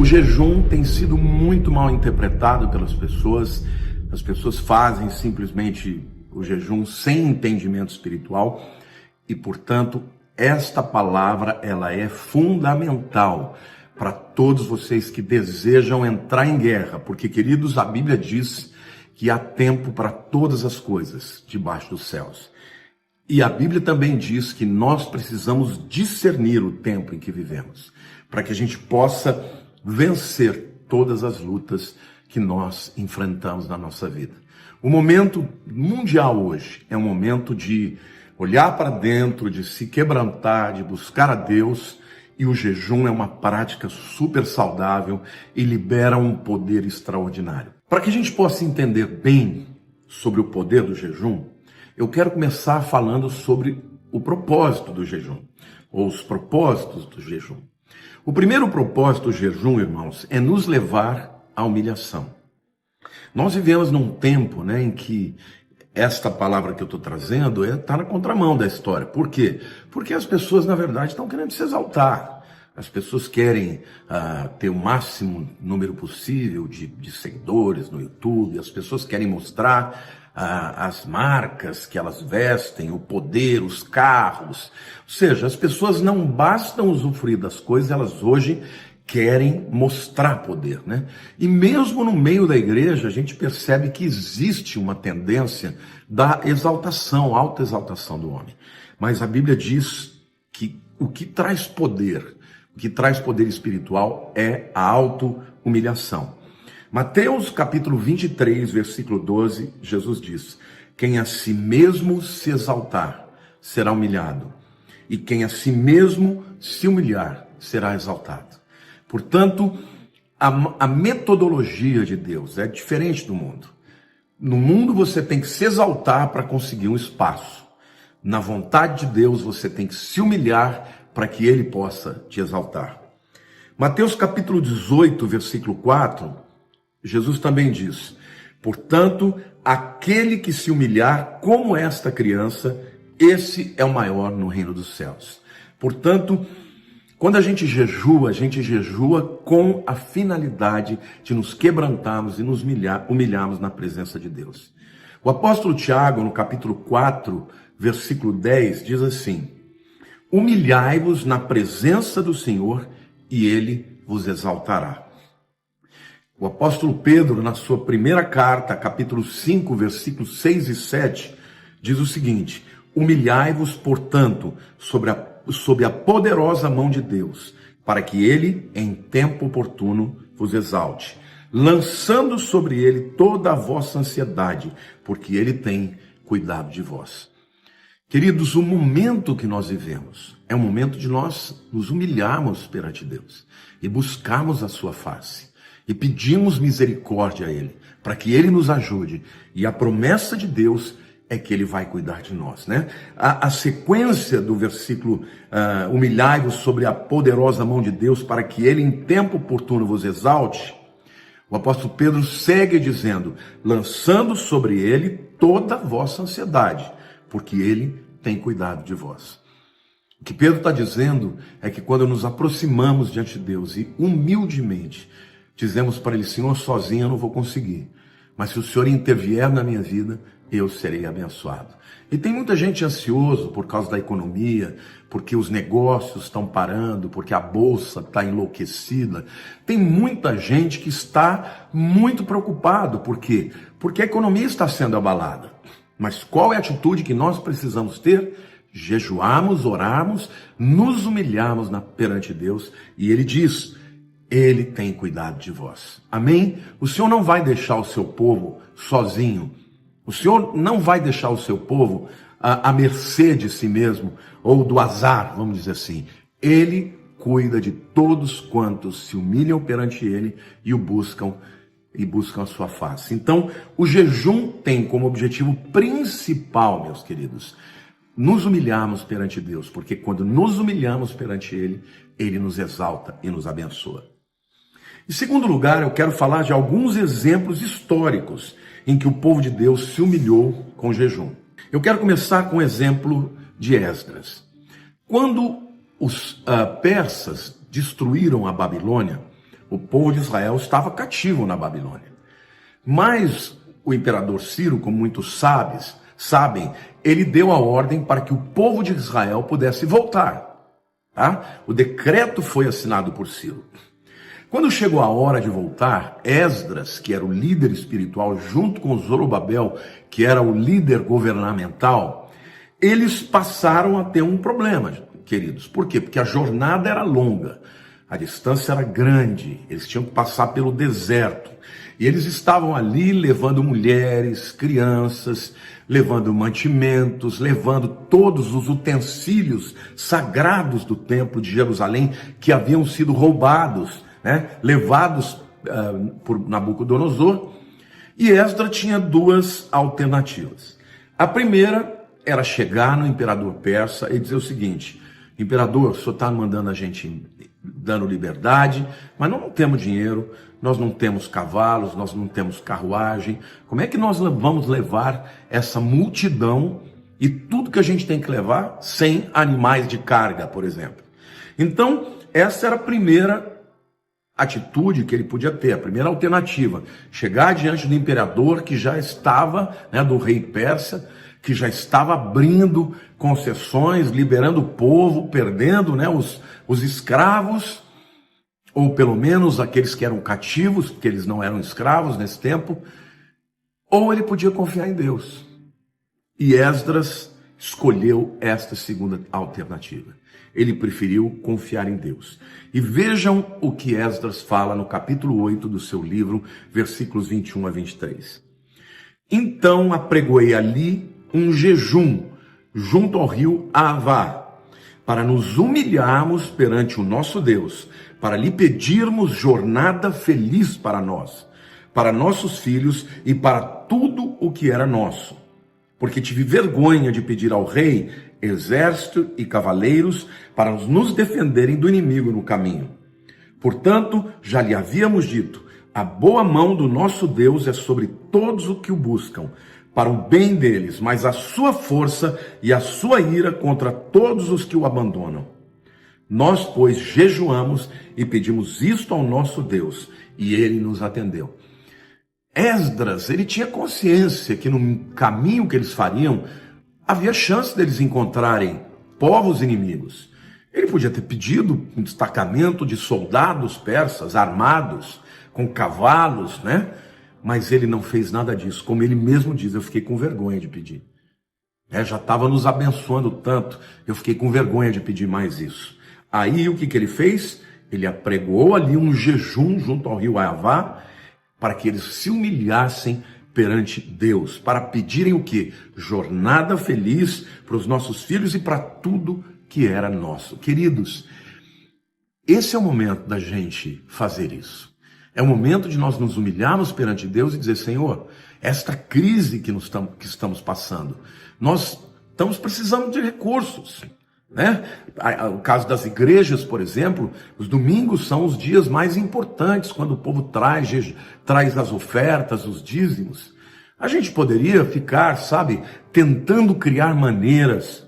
O jejum tem sido muito mal interpretado pelas pessoas. As pessoas fazem simplesmente o jejum sem entendimento espiritual e, portanto, esta palavra ela é fundamental para todos vocês que desejam entrar em guerra, porque, queridos, a Bíblia diz que há tempo para todas as coisas debaixo dos céus. E a Bíblia também diz que nós precisamos discernir o tempo em que vivemos, para que a gente possa vencer todas as lutas que nós enfrentamos na nossa vida. O momento mundial hoje é um momento de olhar para dentro, de se quebrantar, de buscar a Deus, e o jejum é uma prática super saudável e libera um poder extraordinário. Para que a gente possa entender bem sobre o poder do jejum, eu quero começar falando sobre o propósito do jejum, ou os propósitos do jejum. O primeiro propósito do jejum, irmãos, é nos levar à humilhação. Nós vivemos num tempo, em que esta palavra que eu estou trazendo está na contramão da história. Por quê? Porque as pessoas, na verdade, estão querendo se exaltar. As pessoas querem ter o máximo número possível de seguidores no YouTube. As pessoas querem mostrar as marcas que elas vestem, o poder, os carros. Ou seja, as pessoas não bastam usufruir das coisas, elas hoje querem mostrar poder, E mesmo no meio da igreja, a gente percebe que existe uma tendência da exaltação, autoexaltação do homem. Mas a Bíblia diz que o que traz poder espiritual é a auto-humilhação. Mateus capítulo 23, versículo 12, Jesus diz: quem a si mesmo se exaltar, será humilhado, e quem a si mesmo se humilhar, será exaltado. Portanto, a metodologia de Deus é diferente do mundo. No mundo você tem que se exaltar para conseguir um espaço. Na vontade de Deus você tem que se humilhar para que Ele possa te exaltar. Mateus capítulo 18, versículo 4, Jesus também diz: portanto, aquele que se humilhar como esta criança, esse é o maior no reino dos céus. Portanto, quando a gente jejua com a finalidade de nos quebrantarmos e nos humilharmos na presença de Deus. O apóstolo Tiago, no capítulo 4, versículo 10, diz assim: humilhai-vos na presença do Senhor e Ele vos exaltará. O apóstolo Pedro, na sua primeira carta, capítulo 5, versículos 6 e 7, diz o seguinte: humilhai-vos, portanto, sob a poderosa mão de Deus, para que Ele, em tempo oportuno, vos exalte, lançando sobre Ele toda a vossa ansiedade, porque Ele tem cuidado de vós. Queridos, o momento que nós vivemos é um momento de nós nos humilharmos perante Deus e buscarmos a sua face e pedimos misericórdia a Ele, para que Ele nos ajude. E a promessa de Deus é que Ele vai cuidar de nós, A sequência do versículo, humilhai-vos sobre a poderosa mão de Deus, para que Ele em tempo oportuno vos exalte. O apóstolo Pedro segue dizendo: lançando sobre Ele toda a vossa ansiedade, porque Ele tem cuidado de vós. O que Pedro está dizendo é que quando nos aproximamos diante de Deus e humildemente dizemos para Ele: Senhor, sozinho eu não vou conseguir, mas se o Senhor intervier na minha vida, eu serei abençoado. E tem muita gente ansioso por causa da economia, porque os negócios estão parando, porque a bolsa está enlouquecida. Tem muita gente que está muito preocupado. Por quê? Porque a economia está sendo abalada. Mas qual é a atitude que nós precisamos ter? Jejuarmos, orarmos, nos humilharmos perante Deus. E Ele diz: Ele tem cuidado de vós. Amém? O Senhor não vai deixar o seu povo sozinho. O Senhor não vai deixar o seu povo à mercê de si mesmo, ou do azar, vamos dizer assim. Ele cuida de todos quantos se humilham perante Ele e buscam a sua face. Então, o jejum tem como objetivo principal, meus queridos, nos humilharmos perante Deus, porque quando nos humilhamos perante Ele, Ele nos exalta e nos abençoa. Em segundo lugar, eu quero falar de alguns exemplos históricos em que o povo de Deus se humilhou com jejum. Eu quero começar com o exemplo de Esdras. Quando os persas destruíram a Babilônia, O povo de Israel estava cativo na Babilônia. Mas o imperador Ciro, como muitos sabem, ele deu a ordem para que o povo de Israel pudesse voltar. Tá? O decreto foi assinado por Ciro. Quando chegou a hora de voltar, Esdras, que era o líder espiritual, junto com Zorobabel, que era o líder governamental, eles passaram a ter um problema, queridos. Por quê? Porque a jornada era longa, a distância era grande, eles tinham que passar pelo deserto. E eles estavam ali levando mulheres, crianças, levando mantimentos, levando todos os utensílios sagrados do templo de Jerusalém que haviam sido roubados, levados por Nabucodonosor. E Esdras tinha duas alternativas. A primeira era chegar no imperador persa e dizer o seguinte: imperador, o senhor está mandando a gente, dando liberdade, mas nós não temos dinheiro, nós não temos cavalos, nós não temos carruagem. Como é que nós vamos levar essa multidão e tudo que a gente tem que levar sem animais de carga, por exemplo? Então, essa era a primeira atitude que ele podia ter, a primeira alternativa: chegar diante do imperador que já estava, do rei persa, que já estava abrindo concessões, liberando o povo, perdendo os escravos, ou pelo menos aqueles que eram cativos, porque eles não eram escravos nesse tempo. Ou ele podia confiar em Deus. E Esdras escolheu esta segunda alternativa. Ele preferiu confiar em Deus. E vejam o que Esdras fala no capítulo 8 do seu livro, versículos 21 a 23. Então apregoei ali um jejum junto ao rio Avá, para nos humilharmos perante o nosso Deus, para lhe pedirmos jornada feliz para nós, para nossos filhos e para tudo o que era nosso. Porque tive vergonha de pedir ao rei exército e cavaleiros para nos defenderem do inimigo no caminho. Portanto, já lhe havíamos dito: a boa mão do nosso Deus é sobre todos os que o buscam, para o bem deles, mas a sua força e a sua ira contra todos os que o abandonam. Nós, pois, jejuamos e pedimos isto ao nosso Deus, e ele nos atendeu. Esdras, ele tinha consciência que no caminho que eles fariam, havia chance deles encontrarem povos inimigos. Ele podia ter pedido um destacamento de soldados persas armados, com cavalos, Mas ele não fez nada disso. Como ele mesmo diz, eu fiquei com vergonha de pedir. Já estava nos abençoando tanto, eu fiquei com vergonha de pedir mais isso. Aí o que ele fez? Ele apregoou ali um jejum junto ao rio Avá, para que eles se humilhassem perante Deus, para pedirem o quê? Jornada feliz para os nossos filhos e para tudo que era nosso. Queridos, esse é o momento da gente fazer isso. É o momento de nós nos humilharmos perante Deus e dizer: Senhor, esta crise que estamos passando, nós estamos precisando de recursos. O caso das igrejas, por exemplo, os domingos são os dias mais importantes, quando o povo traz as ofertas, os dízimos. A gente poderia ficar, tentando criar maneiras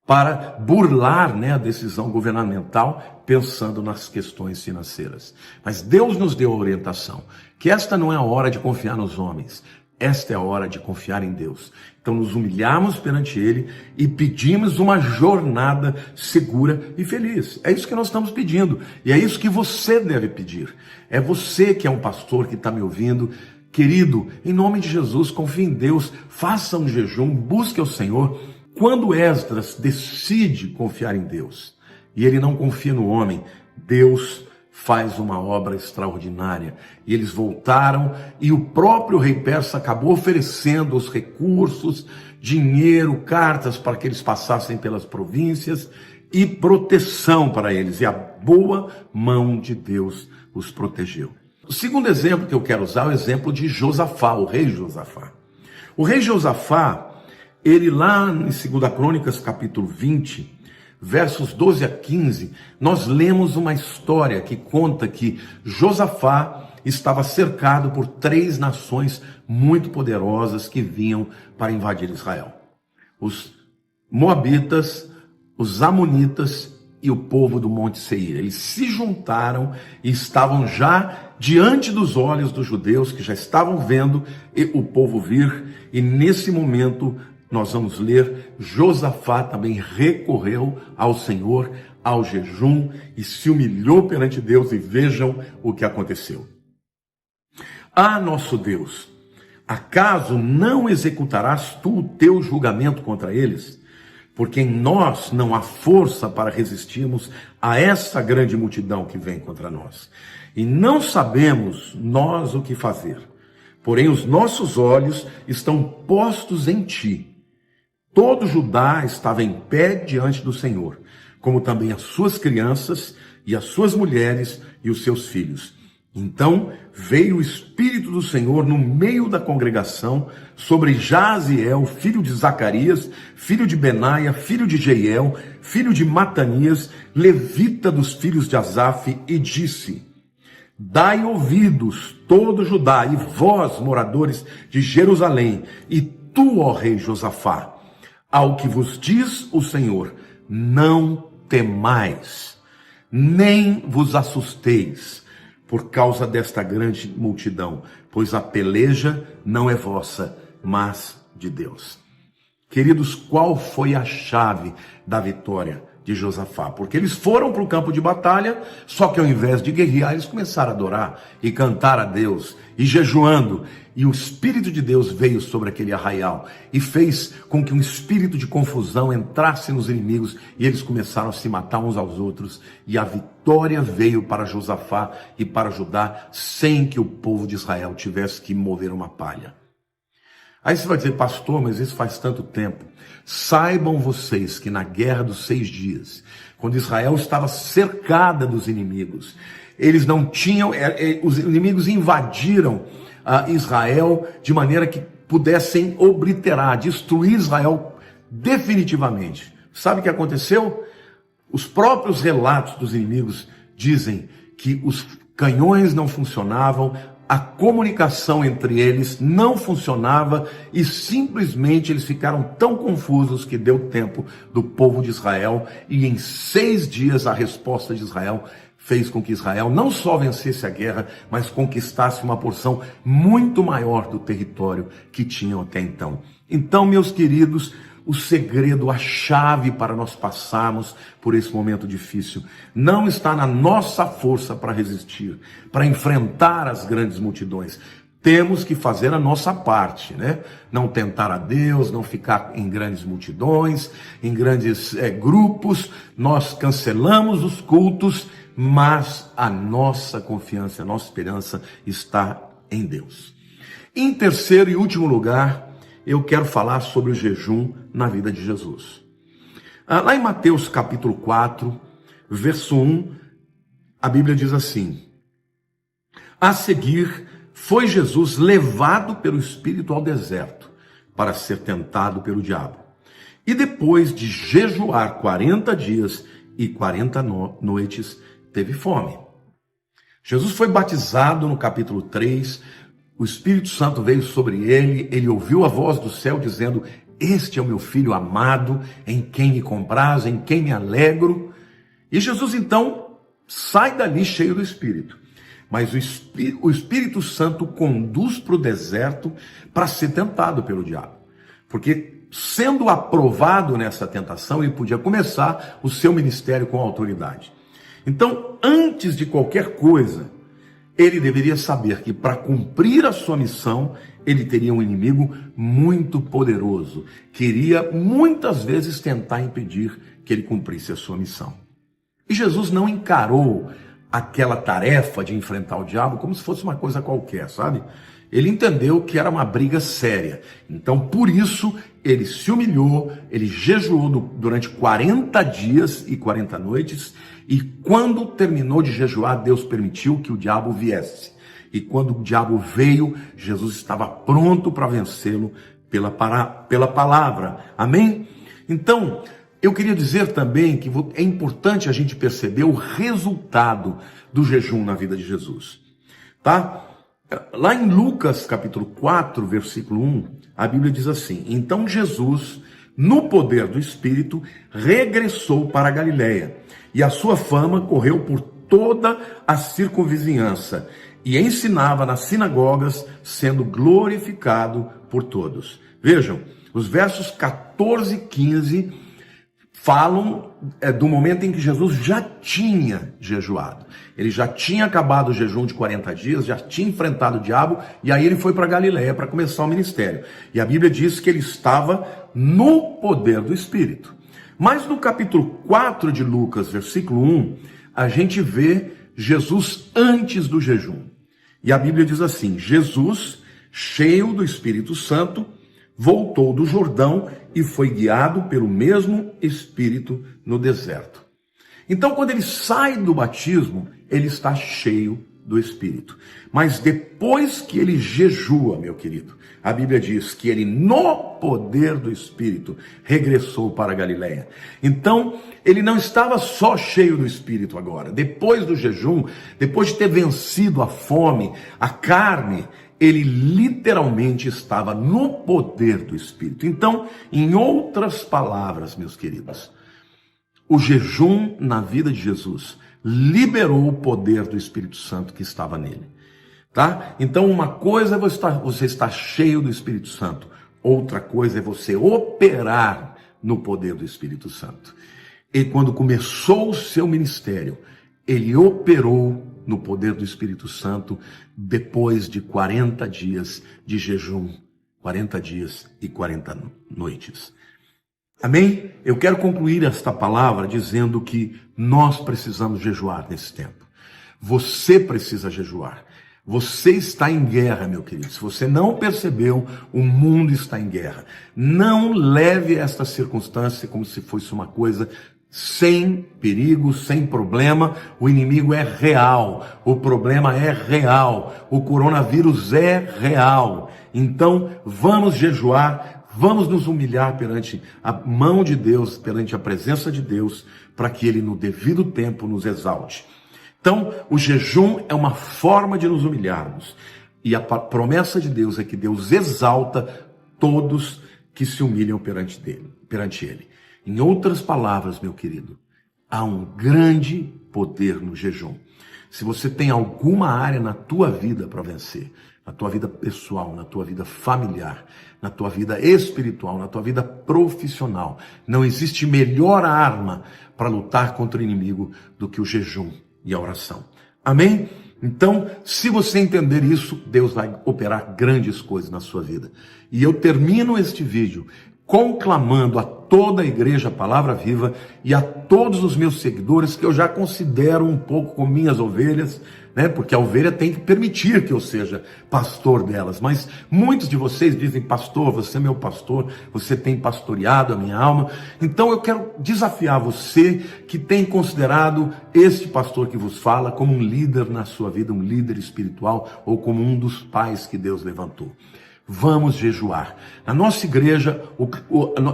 para burlar a decisão governamental, pensando nas questões financeiras. Mas Deus nos deu a orientação, que esta não é a hora de confiar nos homens, esta é a hora de confiar em Deus. Então nos humilhamos perante Ele e pedimos uma jornada segura e feliz. É isso que nós estamos pedindo, e é isso que você deve pedir. É você que é um pastor que está me ouvindo. Querido, em nome de Jesus, confie em Deus, faça um jejum, busque ao Senhor. Quando Esdras decide confiar em Deus, e ele não confia no homem, Deus faz uma obra extraordinária. E eles voltaram, e o próprio rei persa acabou oferecendo os recursos, dinheiro, cartas para que eles passassem pelas províncias, e proteção para eles. E a boa mão de Deus os protegeu. O segundo exemplo que eu quero usar é o exemplo de Josafá, o rei Josafá. O rei Josafá, ele lá em 2 Crônicas, capítulo 20, versos 12 a 15, nós lemos uma história que conta que Josafá estava cercado por 3 nações muito poderosas que vinham para invadir Israel: os Moabitas, os Amonitas e o povo do Monte Seir. Eles se juntaram e estavam já diante dos olhos dos judeus, que já estavam vendo o povo vir, e nesse momento nós vamos ler, Josafá também recorreu ao Senhor, ao jejum, e se humilhou perante Deus, e vejam o que aconteceu. Ah, nosso Deus, acaso não executarás tu o teu julgamento contra eles? Porque em nós não há força para resistirmos a essa grande multidão que vem contra nós. E não sabemos nós o que fazer. Porém, os nossos olhos estão postos em ti. Todo Judá estava em pé diante do Senhor, como também as suas crianças e as suas mulheres e os seus filhos. Então veio o Espírito do Senhor no meio da congregação sobre Jaziel, filho de Zacarias, filho de Benaia, filho de Jeiel, filho de Matanias, levita dos filhos de Asaf, e disse: dai ouvidos, todo Judá, e vós, moradores de Jerusalém, e tu, ó rei Josafá, ao que vos diz o Senhor: não temais, nem vos assusteis, por causa desta grande multidão, pois a peleja não é vossa, mas de Deus. Queridos, qual foi a chave da vitória de Josafá? Porque eles foram para o campo de batalha, só que ao invés de guerrear, eles começaram a adorar e cantar a Deus, e jejuando, e o Espírito de Deus veio sobre aquele arraial, e fez com que um espírito de confusão entrasse nos inimigos, e eles começaram a se matar uns aos outros, e a vitória veio para Josafá e para Judá, sem que o povo de Israel tivesse que mover uma palha. Aí você vai dizer: pastor, mas isso faz tanto tempo. Saibam vocês que na guerra dos 6 dias, quando Israel estava cercada dos inimigos, eles não tinham, os inimigos invadiram Israel de maneira que pudessem obliterar, destruir Israel definitivamente. Sabe o que aconteceu? Os próprios relatos dos inimigos dizem que os canhões não funcionavam, a comunicação entre eles não funcionava, e simplesmente eles ficaram tão confusos que deu tempo do povo de Israel, e em 6 dias a resposta de Israel fez com que Israel não só vencesse a guerra, mas conquistasse uma porção muito maior do território que tinham até então. Então, meus queridos, o segredo, a chave para nós passarmos por esse momento difícil, não está na nossa força para resistir, para enfrentar as grandes multidões. Temos que fazer a nossa parte, né? Não tentar a Deus, não ficar em grandes multidões, em grandes grupos. Nós cancelamos os cultos, mas a nossa confiança, a nossa esperança está em Deus. Em terceiro e último lugar, eu quero falar sobre o jejum na vida de Jesus. Lá em Mateus capítulo 4, verso 1, a Bíblia diz assim: a seguir, foi Jesus levado pelo Espírito ao deserto para ser tentado pelo diabo. E depois de jejuar 40 dias e 40 noites, teve fome. Jesus foi batizado no capítulo 3, o Espírito Santo veio sobre ele, ele ouviu a voz do céu dizendo: este é o meu filho amado, em quem me compraz, em quem me alegro. E Jesus então sai dali cheio do Espírito. Mas o Espírito Santo conduz para o deserto para ser tentado pelo diabo. Porque sendo aprovado nessa tentação, ele podia começar o seu ministério com autoridade. Então, antes de qualquer coisa, ele deveria saber que para cumprir a sua missão, ele teria um inimigo muito poderoso, que iria muitas vezes tentar impedir que ele cumprisse a sua missão. E Jesus não encarou aquela tarefa de enfrentar o diabo como se fosse uma coisa qualquer, sabe? Ele entendeu que era uma briga séria. Então, por isso, ele se humilhou, ele jejuou durante 40 dias e 40 noites, e quando terminou de jejuar, Deus permitiu que o diabo viesse. E quando o diabo veio, Jesus estava pronto para vencê-lo pela palavra. Amém? Então, eu queria dizer também que é importante a gente perceber o resultado do jejum na vida de Jesus. Tá? Lá em Lucas capítulo 4, versículo 1, a Bíblia diz assim: então Jesus, no poder do Espírito, regressou para a Galiléia, e a sua fama correu por toda a circunvizinhança, e ensinava nas sinagogas, sendo glorificado por todos. Vejam, os versos 14 e 15 falam do momento em que Jesus já tinha jejuado. Ele já tinha acabado o jejum de 40 dias, já tinha enfrentado o diabo, e aí ele foi para Galiléia para começar o ministério. E a Bíblia diz que ele estava no poder do Espírito. Mas no capítulo 4 de Lucas, versículo 1, a gente vê Jesus antes do jejum. E a Bíblia diz assim: Jesus, cheio do Espírito Santo, voltou do Jordão e foi guiado pelo mesmo Espírito no deserto. Então, quando ele sai do batismo, ele está cheio do Espírito. Mas depois que ele jejua, meu querido, a Bíblia diz que ele, no poder do Espírito, regressou para a Galiléia. Então, ele não estava só cheio do Espírito agora. Depois do jejum, depois de ter vencido a fome, a carne, ele literalmente estava no poder do Espírito. Então, em outras palavras, meus queridos, o jejum na vida de Jesus liberou o poder do Espírito Santo que estava nele. Tá? Então, uma coisa é você estar cheio do Espírito Santo, outra coisa é você operar no poder do Espírito Santo. E quando começou o seu ministério, ele operou no poder do Espírito Santo depois de 40 dias de jejum, 40 dias e 40 noites. Amém? Eu quero concluir esta palavra dizendo que nós precisamos jejuar nesse tempo. Você precisa jejuar. Você está em guerra, meu querido. Se você não percebeu, o mundo está em guerra. Não leve esta circunstância como se fosse uma coisa sem perigo, sem problema. O inimigo é real. O problema é real. O coronavírus é real. Então, vamos jejuar, vamos nos humilhar perante a mão de Deus, perante a presença de Deus, para que Ele, no devido tempo, nos exalte. Então, o jejum é uma forma de nos humilharmos. E a promessa de Deus é que Deus exalta todos que se humilham perante Ele. Em outras palavras, meu querido, há um grande poder no jejum. Se você tem alguma área na tua vida para vencer, na tua vida pessoal, na tua vida familiar, na tua vida espiritual, na tua vida profissional, não existe melhor arma para lutar contra o inimigo do que o jejum e a oração. Amém? Então, se você entender isso, Deus vai operar grandes coisas na sua vida. E eu termino este vídeo conclamando a toda a igreja Palavra Viva e a todos os meus seguidores, que eu já considero um pouco como minhas ovelhas, né? Porque a ovelha tem que permitir que eu seja pastor delas. Mas muitos de vocês dizem: pastor, você é meu pastor, você tem pastoreado a minha alma. Então eu quero desafiar você que tem considerado este pastor que vos fala como um líder na sua vida, um líder espiritual, ou como um dos pais que Deus levantou. Vamos jejuar. Na nossa igreja,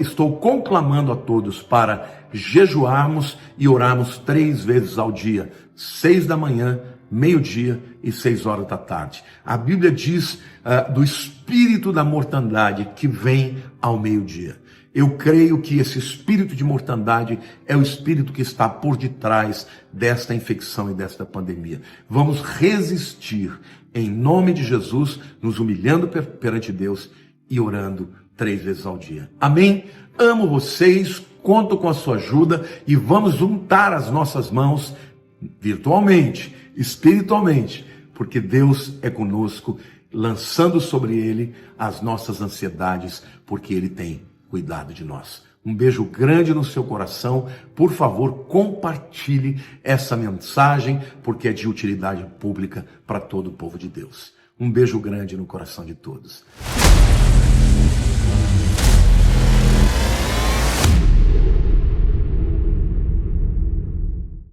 estou conclamando a todos para jejuarmos e orarmos 3 vezes ao dia, 6 da manhã, meio-dia e 6 horas da tarde. A Bíblia diz do espírito da mortandade que vem ao meio-dia. Eu creio que esse espírito de mortandade é o espírito que está por detrás desta infecção e desta pandemia. Vamos resistir em nome de Jesus, nos humilhando perante Deus e orando 3 vezes ao dia. Amém? Amo vocês, conto com a sua ajuda e vamos juntar as nossas mãos virtualmente, espiritualmente, porque Deus é conosco, lançando sobre Ele as nossas ansiedades, porque Ele tem cuidado de nós. Um beijo grande no seu coração. Por favor, compartilhe essa mensagem, porque é de utilidade pública para todo o povo de Deus. Um beijo grande no coração de todos.